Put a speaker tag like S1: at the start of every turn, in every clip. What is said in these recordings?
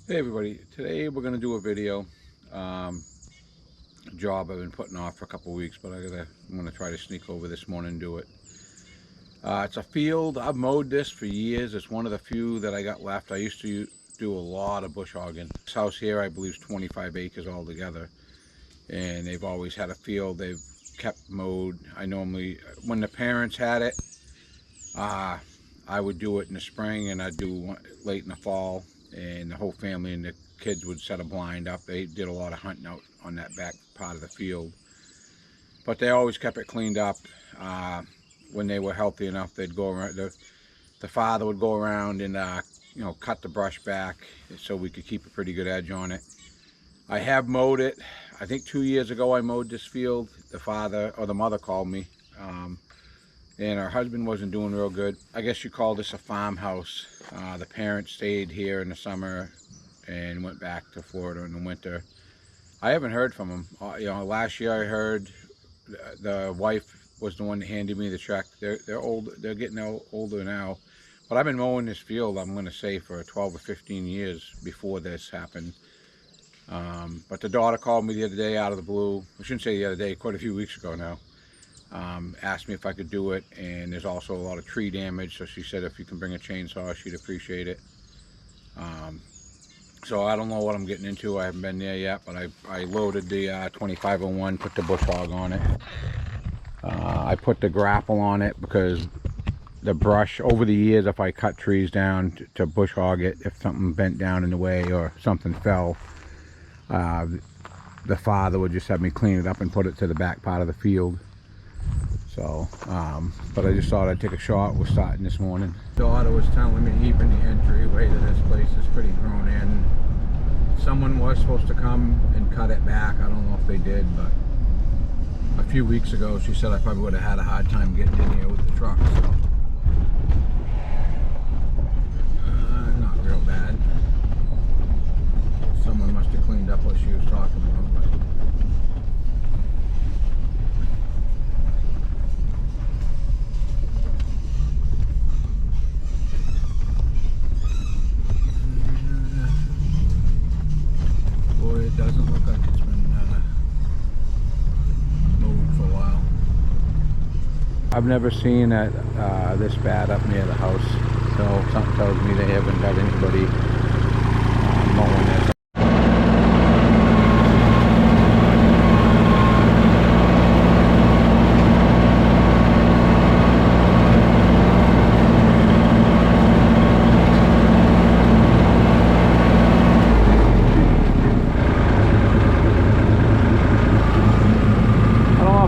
S1: Hey everybody, today we're going to do a video job I've been putting off for a couple weeks, but I'm going to try to sneak over this morning and do it. It's a field. I've mowed this for years. It's one of the few that I got left. I used to do a lot of bush hogging. This house here I believe is 25 acres altogether, and they've always had a field they've kept mowed. I normally, when the parents had it, I would do it in the spring and I'd do late in the fall, and the whole family and the kids would set a blind up. They did a lot of hunting out on that back part of the field, but they always kept it cleaned up. When they were healthy enough, they'd go around. The father would go around and cut the brush back so we could keep a pretty good edge on it. I have mowed it. I think 2 years ago I mowed this field. The father or the mother called me, and her husband wasn't doing real good. I guess you call this a farmhouse. The parents stayed here in the summer and went back to Florida in the winter. I haven't heard from them. Last year I heard the wife was the one that handed me the check. They're old. They're getting older now, but I've been mowing this field, I'm going to say, for 12 or 15 years before this happened. But the daughter called me the other day out of the blue. I shouldn't say the other day, quite a few weeks ago now. Asked me if I could do it, and there's also a lot of tree damage, so she said if you can bring a chainsaw, she'd appreciate it. So I don't know what I'm getting into. I haven't been there yet, but I loaded the 2501, put the bush hog on it. I put the grapple on it because the brush, over the years, if I cut trees down to bush hog it, if something bent down in the way or something fell, the father would just have me clean it up and put it to the back part of the field. So, but I just thought I'd take a shot. We're starting this morning. Daughter was telling me even the entryway to this place is pretty grown in. Someone was supposed to come and cut it back. I don't know if they did, but a few weeks ago she said I probably would have had a hard time getting in here with the truck. So, not real bad. Someone must have cleaned up what she was talking about. But it doesn't look like it's been moved for a while. I've never seen it this bad up near the house, so something tells me they haven't got anybody mowing this.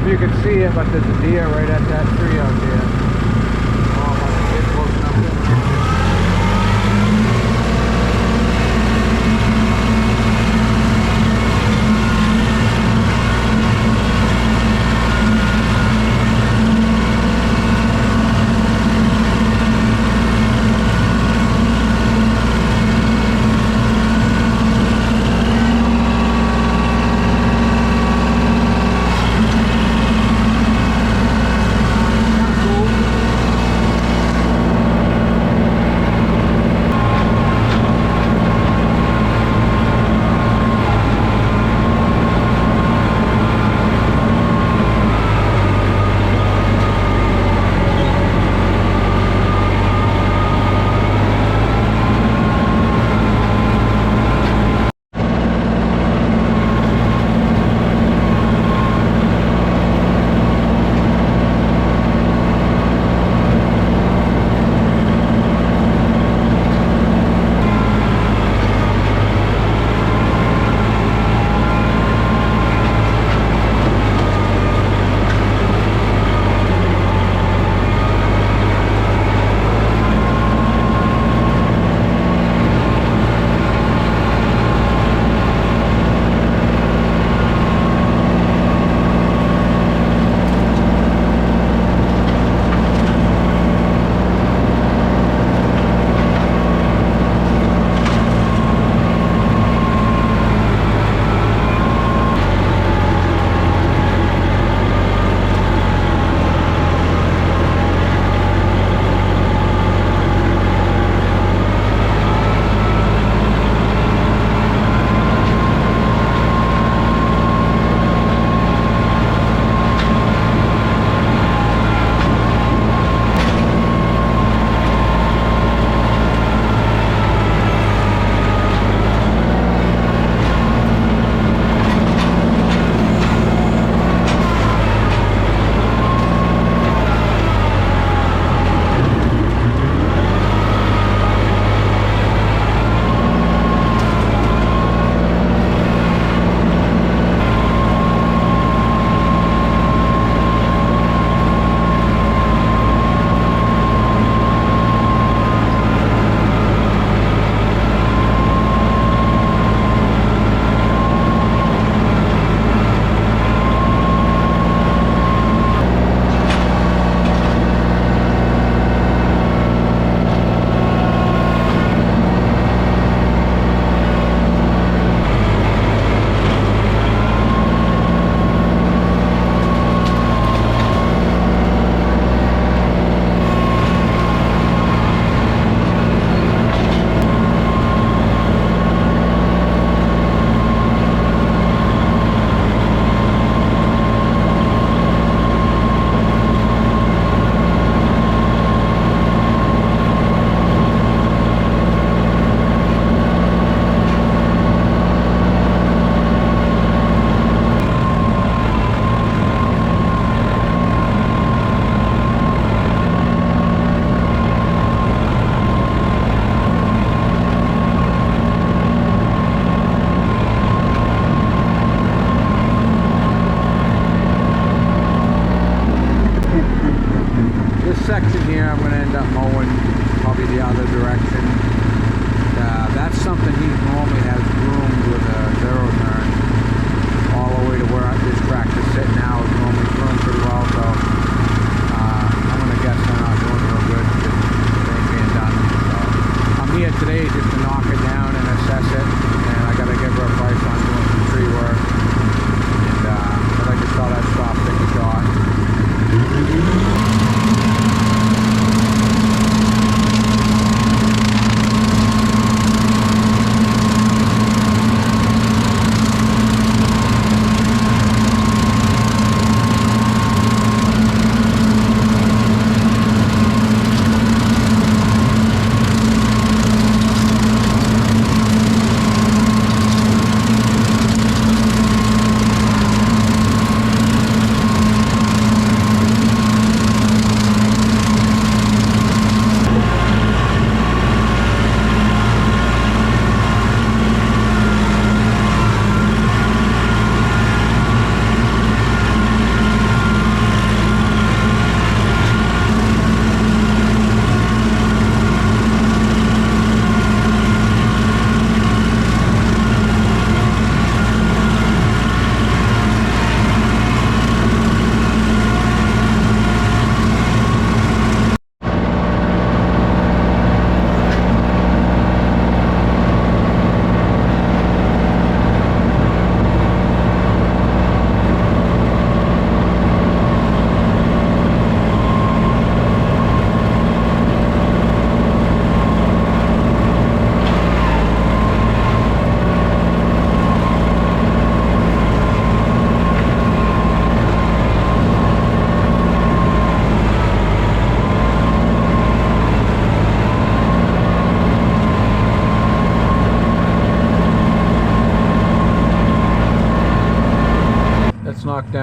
S1: You can see it, but there's a deer right at that tree out there. Oh, if I can get close enough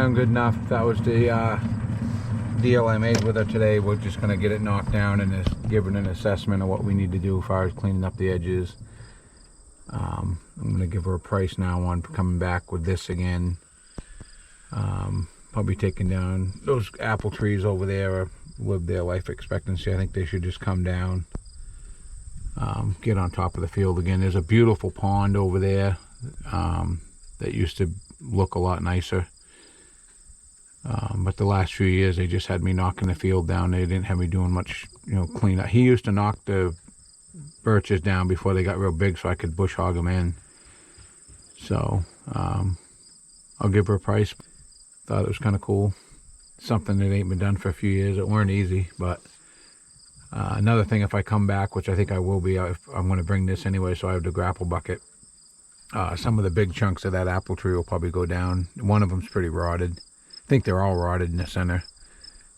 S1: down good enough. That was the deal I made with her today. We're just going to get it knocked down and just give it an assessment of what we need to do as far as cleaning up the edges. I'm going to give her a price now on coming back with this again. Probably taking down those apple trees over there, live their life expectancy. I think they should just come down, get on top of the field again. There's a beautiful pond over there that used to look a lot nicer, but the last few years they just had me knocking the field down. They didn't have me doing much, clean up. He used to knock the birches down before they got real big so I could bush hog them in. So I'll give her a price. Thought it was kind of cool. Something that ain't been done for a few years. It weren't easy, but another thing, if I come back, which I think I will be, I'm going to bring this anyway, so I have the grapple bucket. Some of the big chunks of that apple tree will probably go down. One of them's pretty rotted. I think they're all rotted in the center.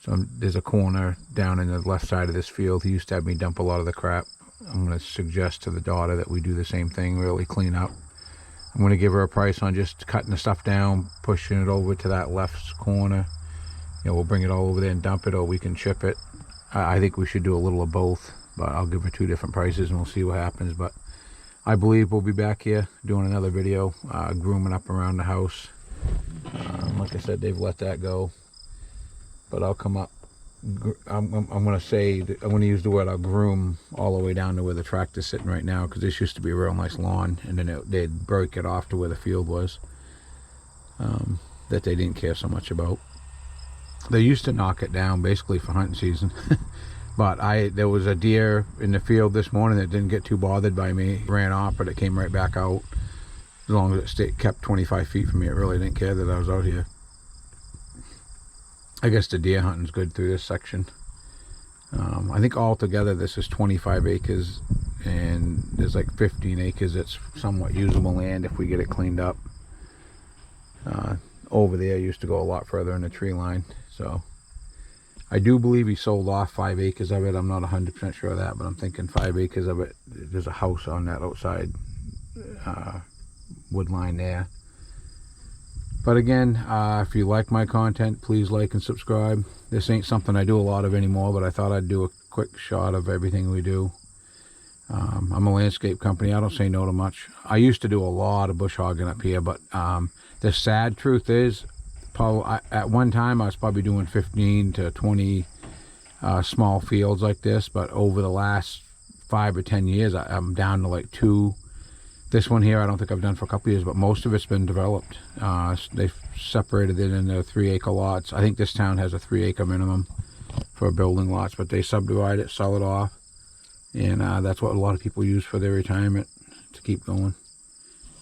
S1: So there's a corner down in the left side of this field. He used to have me dump a lot of the crap. I'm going to suggest to the daughter that we do the same thing, really clean up. I'm going to give her a price on just cutting the stuff down, pushing it over to that left corner. We'll bring it all over there and dump it, or we can chip it. I think we should do a little of both, but I'll give her two different prices and we'll see what happens. But I believe we'll be back here doing another video, grooming up around the house. Like I said, they've let that go, but I'll come up. I'm going to use the word I'll groom all the way down to where the tractor's sitting right now, because this used to be a real nice lawn, and then they'd break it off to where the field was, that they didn't care so much about. They used to knock it down basically for hunting season. But there was a deer in the field this morning that didn't get too bothered by me. Ran off, but it came right back out. As long as it kept 25 feet from me, it really didn't care that I was out here. I guess the deer hunting's good through this section. I think altogether this is 25 acres, and there's like 15 acres that's somewhat usable land if we get it cleaned up. Over there used to go a lot further in the tree line. So I do believe he sold off 5 acres of it. I'm not 100% sure of that, but I'm thinking 5 acres of it. There's a house on that outside wood line there. But again, if you like my content, please like and subscribe. This ain't something I do a lot of anymore, but I thought I'd do a quick shot of everything we do. I'm a landscape company. I don't say no to much. I used to do a lot of bush hogging up here, but the sad truth is, at one time I was probably doing 15 to 20 small fields like this, but over the last 5 or 10 years I'm down to like 2. This one here I don't think I've done for a couple of years, but most of it's been developed. They've separated it into 3-acre lots. I think this town has a 3-acre minimum for building lots, but they subdivide it, sell it off, and that's what a lot of people use for their retirement to keep going.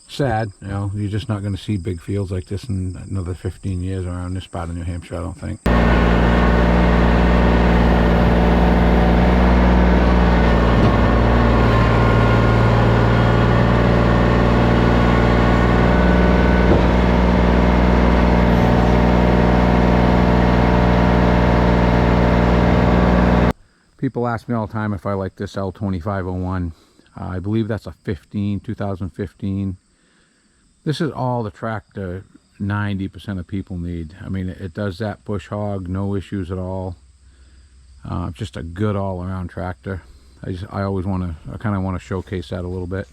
S1: Sad, you're just not going to see big fields like this in another 15 years around this part of New Hampshire, I don't think. People ask me all the time if I like this L2501. I believe that's a 2015. This is all the tractor 90% of people need. I mean, it does that bush hog, no issues at all. Just a good all-around tractor. I kind of want to showcase that a little bit.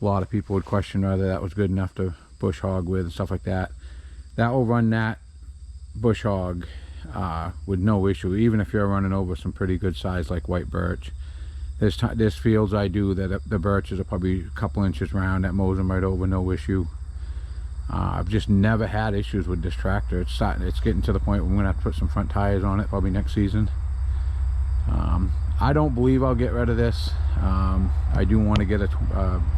S1: A lot of people would question whether that was good enough to bush hog with and stuff like that. That will run that bush hog with no issue, even if you're running over some pretty good size like white birch. There's fields I do that the birches are probably a couple inches round, that mows them right over, no issue. I've just never had issues with this tractor. It's getting to the point where I'm gonna have to put some front tires on it probably next season. I don't believe I'll get rid of this. I do want to get a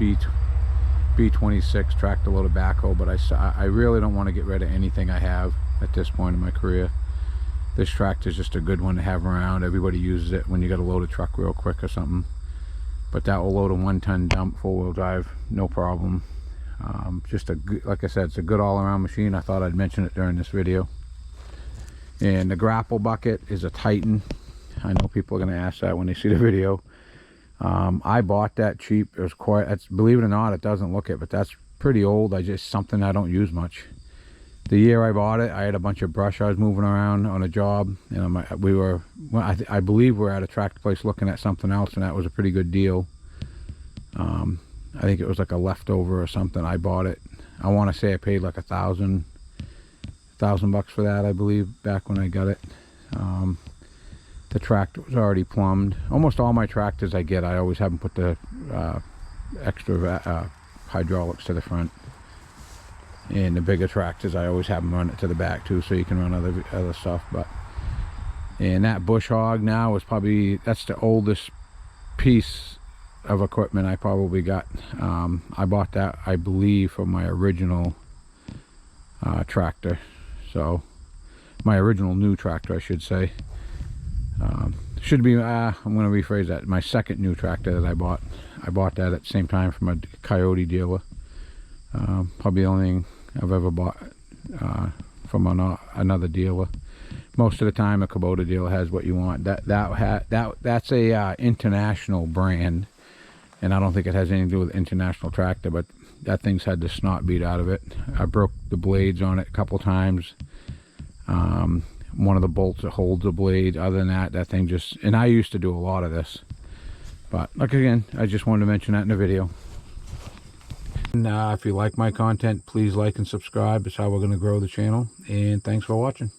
S1: B26 tractor loaded backhoe, but I really don't want to get rid of anything I have at this point in my career. This tractor is just a good one to have around. Everybody uses it when you got to load a truck real quick or something. But that will load a 1-ton dump, 4-wheel drive, no problem. Just like I said, it's a good all-around machine. I thought I'd mention it during this video. And the grapple bucket is a Titan. I know people are going to ask that when they see the video. I bought that cheap. It was believe it or not, it doesn't look it, but that's pretty old. Something I don't use much. The year I bought it, I had a bunch of brush I was moving around on a job, and I believe we were at a tractor place looking at something else, and that was a pretty good deal. I think it was like a leftover or something. I bought it. I want to say I paid like $1,000 for that, I believe, back when I got it. The tractor was already plumbed. Almost all my tractors I get, I always have them put the extra hydraulics to the front. And the bigger tractors, I always have them run it to the back too, so you can run other stuff. And that bush hog now is that's the oldest piece of equipment I probably got. I bought that, I believe, from my original tractor. So my original new tractor, I should say. Should be, I'm going to rephrase that. My second new tractor that I bought that at the same time from a Coyote dealer. Probably the only thing I've ever bought from another dealer. Most of the time, a Kubota dealer has what you want. That's a international brand, and I don't think it has anything to do with International Tractor. But that thing's had the snot beat out of it. I broke the blades on it a couple times. One of the bolts that holds the blade. Other than that, that thing just. And I used to do a lot of this, but like again, I just wanted to mention that in the video. And if you like my content, please like and subscribe. It's how we're going to grow the channel. And thanks for watching.